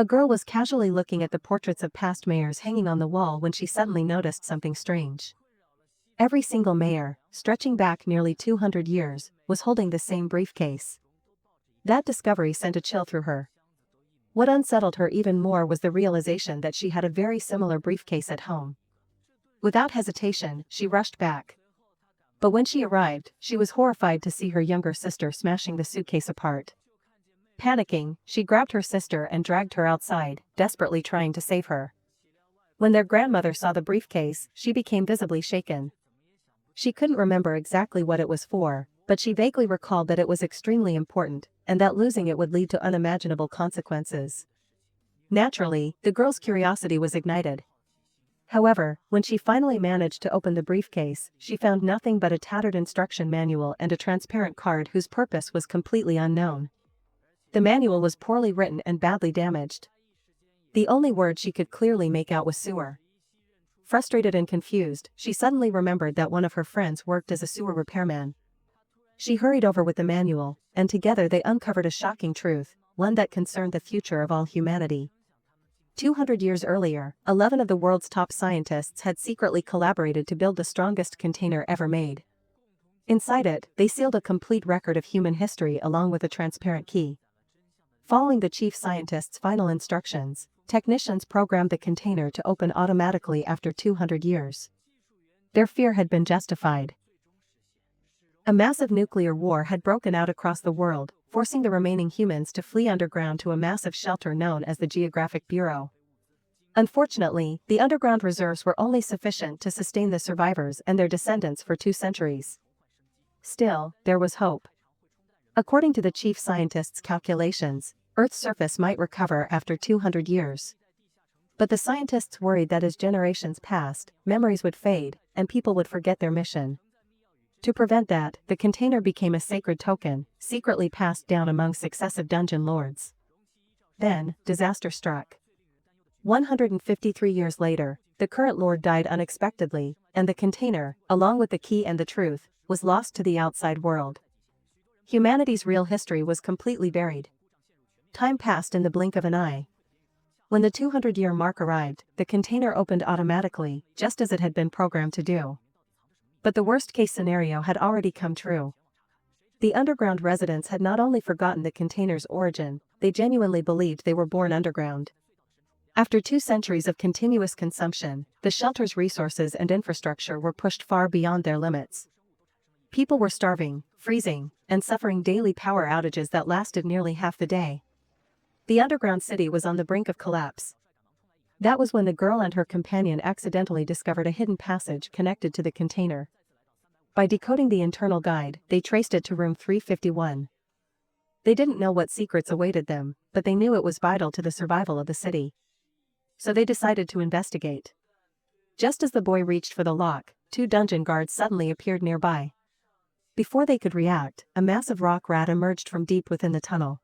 A girl was casually looking at the portraits of past mayors hanging on the wall when she suddenly noticed something strange. Every single mayor, stretching back nearly 200 years, was holding the same briefcase. That discovery sent a chill through her. What unsettled her even more was the realization that she had a very similar briefcase at home. Without hesitation, she rushed back. But when she arrived, she was horrified to see her younger sister smashing the suitcase apart. Panicking, she grabbed her sister and dragged her outside, desperately trying to save her. When their grandmother saw the briefcase, she became visibly shaken. She couldn't remember exactly what it was for, but she vaguely recalled that it was extremely important, and that losing it would lead to unimaginable consequences. Naturally, the girl's curiosity was ignited. However, when she finally managed to open the briefcase, she found nothing but a tattered instruction manual and a transparent card whose purpose was completely unknown. The manual was poorly written and badly damaged. The only word she could clearly make out was sewer. Frustrated and confused, she suddenly remembered that one of her friends worked as a sewer repairman. She hurried over with the manual, and together they uncovered a shocking truth, one that concerned the future of all humanity. 200 years earlier, 11 of the world's top scientists had secretly collaborated to build the strongest container ever made. Inside it, they sealed a complete record of human history along with a transparent key. Following the chief scientist's final instructions, technicians programmed the container to open automatically after 200 years. Their fear had been justified. A massive nuclear war had broken out across the world, forcing the remaining humans to flee underground to a massive shelter known as the Geographic Bureau. Unfortunately, the underground reserves were only sufficient to sustain the survivors and their descendants for 2 centuries. Still, there was hope. According to the chief scientist's calculations, Earth's surface might recover after 200 years. But the scientists worried that as generations passed, memories would fade, and people would forget their mission. To prevent that, the container became a sacred token, secretly passed down among successive dungeon lords. Then, disaster struck. 153 years later, the current lord died unexpectedly, and the container, along with the key and the truth, was lost to the outside world. Humanity's real history was completely buried. Time passed in the blink of an eye. When the 200-year mark arrived, the container opened automatically, just as it had been programmed to do. But the worst-case scenario had already come true. The underground residents had not only forgotten the container's origin, they genuinely believed they were born underground. After 2 centuries of continuous consumption, the shelter's resources and infrastructure were pushed far beyond their limits. People were starving, freezing, and suffering daily power outages that lasted nearly half the day. The underground city was on the brink of collapse. That was when the girl and her companion accidentally discovered a hidden passage connected to the container. By decoding the internal guide, they traced it to room 351. They didn't know what secrets awaited them, but they knew it was vital to the survival of the city. So they decided to investigate. Just as the boy reached for the lock, 2 dungeon guards suddenly appeared nearby. Before they could react, a massive rock rat emerged from deep within the tunnel.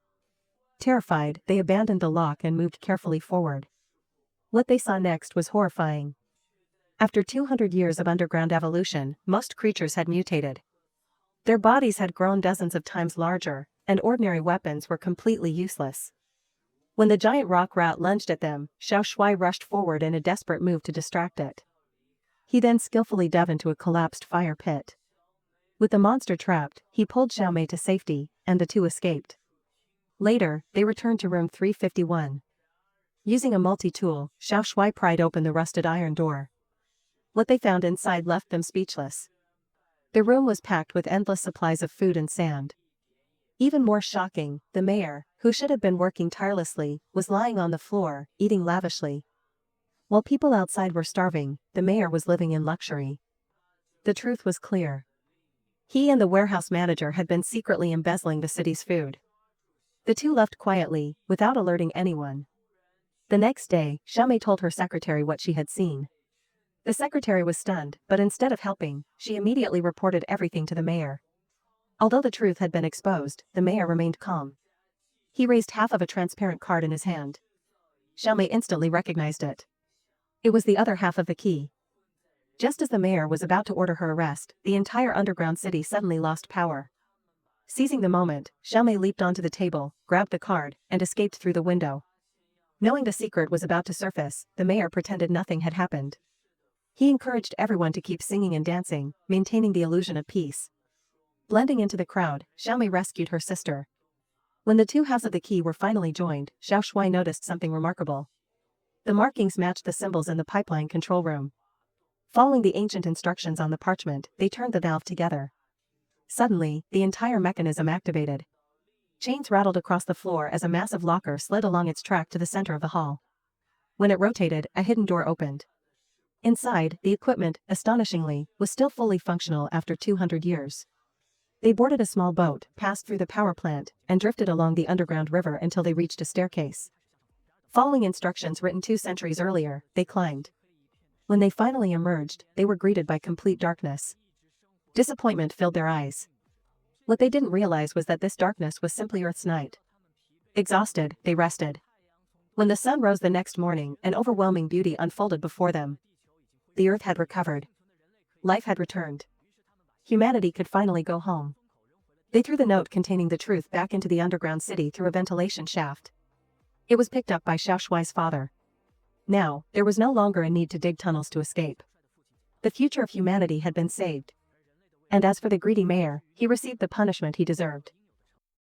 Terrified, they abandoned the lock and moved carefully forward. What they saw next was horrifying. After 200 years of underground evolution, most creatures had mutated. Their bodies had grown dozens of times larger, and ordinary weapons were completely useless. When the giant rock rat lunged at them, Xiao Shui rushed forward in a desperate move to distract it. He then skillfully dove into a collapsed fire pit. With the monster trapped, he pulled Xiao Mei to safety, and the 2 escaped. Later, they returned to room 351. Using a multi-tool, Xiao Shui pried open the rusted iron door. What they found inside left them speechless. The room was packed with endless supplies of food and sand. Even more shocking, the mayor, who should have been working tirelessly, was lying on the floor, eating lavishly. While people outside were starving, the mayor was living in luxury. The truth was clear. He and the warehouse manager had been secretly embezzling the city's food. The 2 left quietly, without alerting anyone. The next day, Xiao Mei told her secretary what she had seen. The secretary was stunned, but instead of helping, she immediately reported everything to the mayor. Although the truth had been exposed, the mayor remained calm. He raised half of a transparent card in his hand. Xiao Mei instantly recognized it. It was the other half of the key. Just as the mayor was about to order her arrest, the entire underground city suddenly lost power. Seizing the moment, Xiao Mei leaped onto the table, grabbed the card, and escaped through the window. Knowing the secret was about to surface, the mayor pretended nothing had happened. He encouraged everyone to keep singing and dancing, maintaining the illusion of peace. Blending into the crowd, Xiaomei rescued her sister. When the two halves of the key were finally joined, Xiao Shui noticed something remarkable. The markings matched the symbols in the pipeline control room. Following the ancient instructions on the parchment, they turned the valve together. Suddenly, the entire mechanism activated. Chains rattled across the floor as a massive locker slid along its track to the center of the hall. When it rotated, a hidden door opened. Inside, the equipment, astonishingly, was still fully functional after 200 years. They boarded a small boat, passed through the power plant, and drifted along the underground river until they reached a staircase. Following instructions written 2 centuries earlier, they climbed. When they finally emerged, they were greeted by complete darkness. Disappointment filled their eyes. What they didn't realize was that this darkness was simply Earth's night. Exhausted, they rested. When the sun rose the next morning, an overwhelming beauty unfolded before them. The Earth had recovered. Life had returned. Humanity could finally go home. They threw the note containing the truth back into the underground city through a ventilation shaft. It was picked up by Xiao Shuai's father. Now, there was no longer a need to dig tunnels to escape. The future of humanity had been saved. And as for the greedy mayor, he received the punishment he deserved.